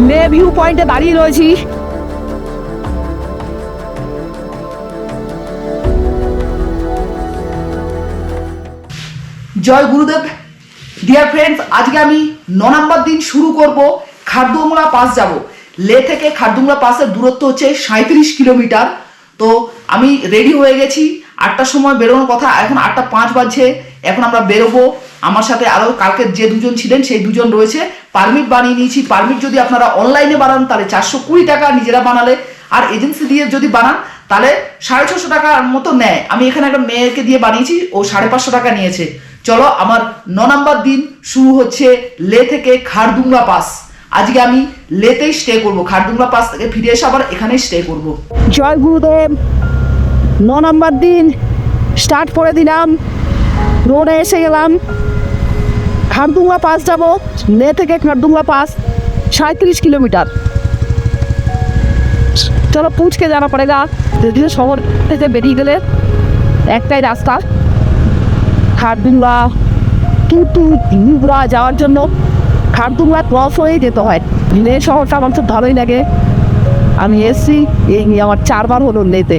লে ভিউ পয়েন্টে দাঁড়িয়ে রয়েছি। জয় গুরুদেব। ডিয়ার ফ্রেন্ডস, আজকে আমি 9 নম্বর দিন শুরু করব। খারদুংলা পাস যাব। লে থেকে খারদুংলা পাসের দূরত্ব হচ্ছে 37 কিলোমিটার। তো আমি রেডি হয়ে গেছি। 8টার সময় বেরোনোর কথা, এখন 8:05 বাজছে। এখন আমরা বেরোবো। আমার সাথে আরও কালকে যে দুজন ছিলেন সেই দুজন রয়েছে। পারমিট বানিয়ে নিয়েছি। পারমিট যদি আপনারা অনলাইনে বানান তাহলে 420 টাকা নিজেরা বানালে, আর এজেন্সি দিয়ে যদি বানান তাহলে 650 টাকার মতো নেয়। আমি এখানে একটা মেয়েকে দিয়ে বানিয়েছি, ও 550 টাকা নিয়েছে। চলো, আমার 9 নম্বর দিন শুরু হচ্ছে লে থেকে খারদুংলা পাস। আজকে আমি লেতেই স্টে করব। খারদুংলা পাস থেকে ফিরে এসে আবার এখানেই স্টে করব। জয় গুরুদেব। 9 নম্বর দিন স্টার্ট করে দিলাম। রোডে এসে গেলাম। খারদুংলা পাস যাব। লে থেকে খারদুংলা পাস 37 কিলোমিটার। চলো पूछ के जाना पड़ेगा। যদিও শহর থেকে বেরিয়ে গেলে একটাই রাস্তা, খারদুংলা কিন্তু নুব্রা যাওয়ার জন্য খারদুংলা ক্রস হয়ে যেতে হয়। লে শহরটা আমার খুব ভালোই লাগে। আমি এসছি, এই নিয়ে আমার 4 বার হলো লেতে।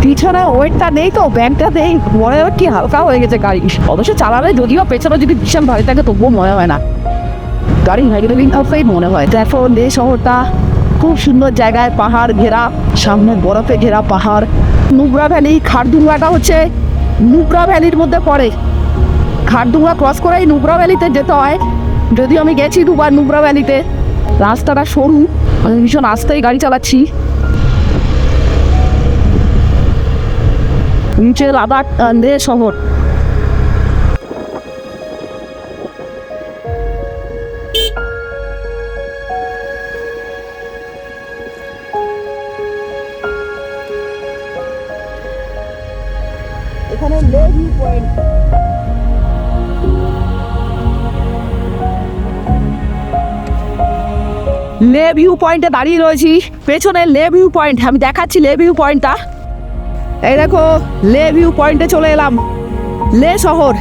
পিছনে ওয়েটটা নেই তো, ব্যাগটা নেই, মনে হয় কি হালকা হয়ে গেছে গাড়ি। অবশ্য চালালে যদিও পেছনে যদি ভীষণ ভারী থাকে তবুও মনে হয় না, গাড়ি হ্যান্ডেলিং অফেই মনে হয়। দেখো লে শহরটা খুব সুন্দর জায়গায়, পাহাড় ঘেরা, সামনে বরফে ঘেরা পাহাড়। নুব্রা ভ্যালি, খারদুংলাটা হচ্ছে নুব্রা ভ্যালির মধ্যে পড়ে। খারদুংলা ক্রস করেই নুব্রা ভ্যালিতে যেতে হয়। যদিও আমি গেছি দুবার নুব্রা ভ্যালিতে। রাস্তাটা সরু, আমি ভীষণ আস্তেই গাড়ি চালাচ্ছি। নিচে লাদাখ লে শহর। এখানে লে ভিউ পয়েন্ট। লে ভিউ পয়েন্টে দাঁড়িয়ে রয়েছি। পেছনে লে ভিউ পয়েন্ট, আমি দেখাচ্ছি লে ভিউ পয়েন্টটা। এই দেখো, লে ভিউ পয়েন্টে চলে এলাম। লে শহর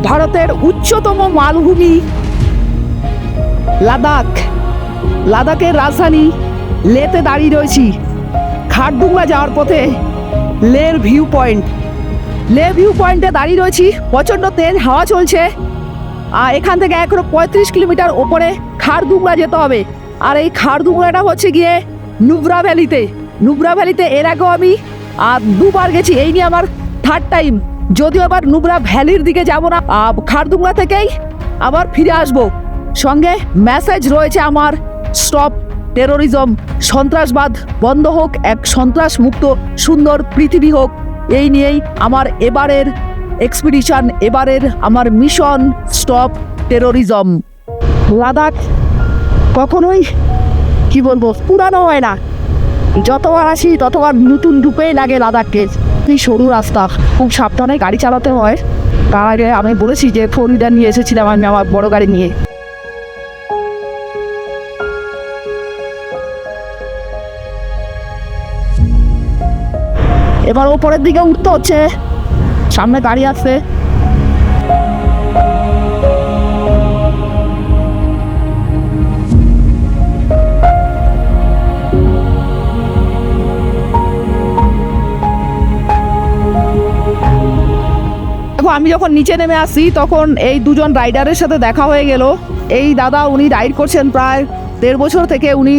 ভারতের উচ্চতম মালভূমি লাদাখ, লাদাখের রাজধানী লেতে দাঁড়িয়ে রয়েছি। খারদুংলা যাওয়ার পথে লের ভিউ পয়েন্ট। লে ভিউ পয়েন্টে দাঁড়িয়ে রয়েছি। প্রচণ্ড তেজ হাওয়া চলছে। আর এখান থেকে এখনো 35 কিলোমিটার ওপরে খারদুংলা যেতে হবে। আর এই খারদুংলাটা হচ্ছে গিয়ে নুব্রা ভ্যালিতে। নুব্রা ভ্যালিতে এর আগেও আমি 2বার গেছি, এই নিয়ে আমার 3rd টাইম। যদিও আবার নুব্রা ভ্যালির দিকে যাব না, খারদুংলা থেকেই আবার ফিরে আসব। সঙ্গে মেসেজ রয়েছে আমার, স্টপ টেরোরিজম, সন্ত্রাসবাদ বন্ধ হোক, এক সন্ত্রাস মুক্ত সুন্দর পৃথিবী হোক। এই নিয়েই আমার এবারের এক্সপিডিশন, এবারের আমার মিশন, স্টপ টেরোরিজম। লাদাখ কখনোই কি বলবো পুরানো হয় না। যতবার আসি ততবার নতুন রূপেই লাগে লাদাখকে। এই সরু রাস্তা, খুব সাবধানে গাড়ি চালাতে হয়। তার আগে আমি বলেছি যে 4 হুইলার নিয়ে এসেছিলাম আমি আমার বড় গাড়ি নিয়ে। এবার ওপরের দিকে উঠতে হচ্ছে, সামনে গাড়ি আসছে। আমি যখন নিচে নেমে আসি তখন এই দুজন রাইডারের সাথে দেখা হয়ে গেল। এই দাদা, উনি রাইড করছেন প্রায় 1.5 বছর থেকে। উনি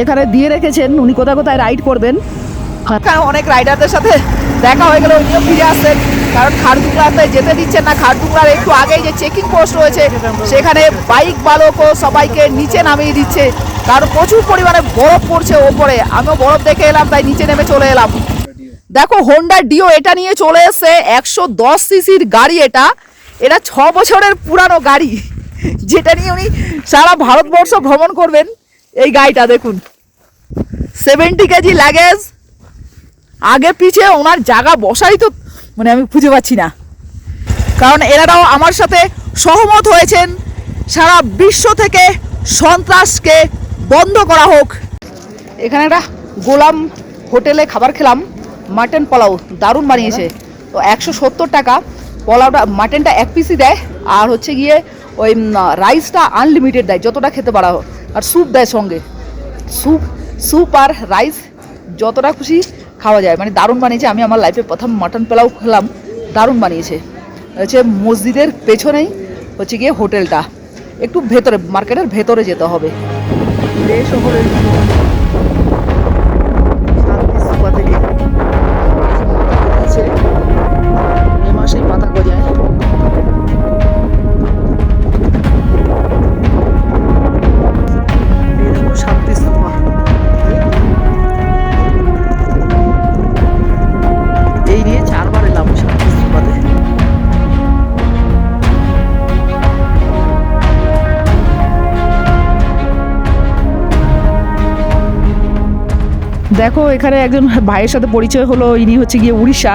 এখানে দিয়ে রেখেছেন উনি কোথায় কোথায় রাইড করবেন। অনেক রাইডারদের সাথে দেখা হয়ে গেল, উনিও ফিরে আসছেন। কারণ খারদুংলাতে যেতে দিচ্ছেন না। খারদুংলার একটু আগেই যে চেকিং পোস্ট রয়েছে সেখানে বাইক বালকও সবাইকে নিচে নামিয়ে দিচ্ছে, কারণ প্রচুর পরিমাণে বরফ পড়ছে ওপরে। আমিও বরফ দেখে এলাম, তাই নিচে নেমে চলে এলাম। দেখো হোন্ডা ডিও এটা নিয়ে চলে এসছে। 110 সিসির গাড়ি এটা। এটা 6 বছরের পুরানো গাড়ি, যেটা নিয়ে উনি সারা ভারতবর্ষ ভ্রমণ করবেন। এই গাড়িটা দেখুন, 70 কেজি লাগেজ। আগে পিছে ওনার জায়গা বসাই তো মানে আমি খুঁজে পাচ্ছি না। কারণ এনারাও আমার সাথে সহমত হয়েছেন সারা বিশ্ব থেকে সন্ত্রাসকে বন্ধ করা হোক। এখানে একটা গোলাম হোটেলে খাবার খেলাম, মাটন পোলাও দারুণ বানিয়েছে। তো 170 টাকা। পোলাওটা মাটনটা এক পিসই দেয়, আর হচ্ছে গিয়ে ওই রাইসটা আনলিমিটেড দেয়, যতটা খেতে পারা হোক। আর স্যুপ দেয় সঙ্গে, স্যুপ স্যুপ আর রাইস যতটা খুশি খাওয়া যায়। মানে দারুণ বানিয়েছে, আমি আমার লাইফে প্রথম মাটন পোলাও খেলাম, দারুণ বানিয়েছে। হচ্ছে মসজিদের পেছনেই হচ্ছে গিয়ে হোটেলটা, একটু ভেতরে, মার্কেটের ভেতরে যেতে হবে। লে শহরের শান্তি স্তূপা থেকে আছে, এ মাসেই পাতা গজায়। এই দেখো শান্তি স্তূপা, এই নিয়ে 4 বার এলাম শান্তি স্তূপাতে। দেখো এখানে একজন ভাইয়ের সাথে পরিচয় হলো, ইনি হচ্ছে গিয়ে উড়িষ্যা।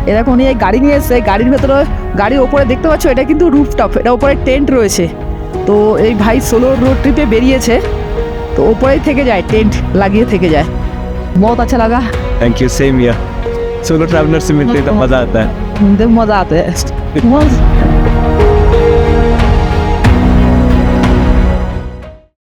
এ দেখো উনি এই গাড়ি নিয়ে এসছে, গাড়ির ভেতরে, গাড়ির ওপরে দেখতে পাচ্ছ এটা কিন্তু রুফটপ, এটা ওপরে টেন্ট রয়েছে। তো এই ভাই সোলো রোড ট্রিপে বেরিয়েছে, তো ওপরেই থেকে যায়, টেন্ট লাগিয়ে থেকে যায়। बहुत अच्छा लगा, thank you same here solo traveller से मिलते ही तो मज़ा आता है मजा आता है।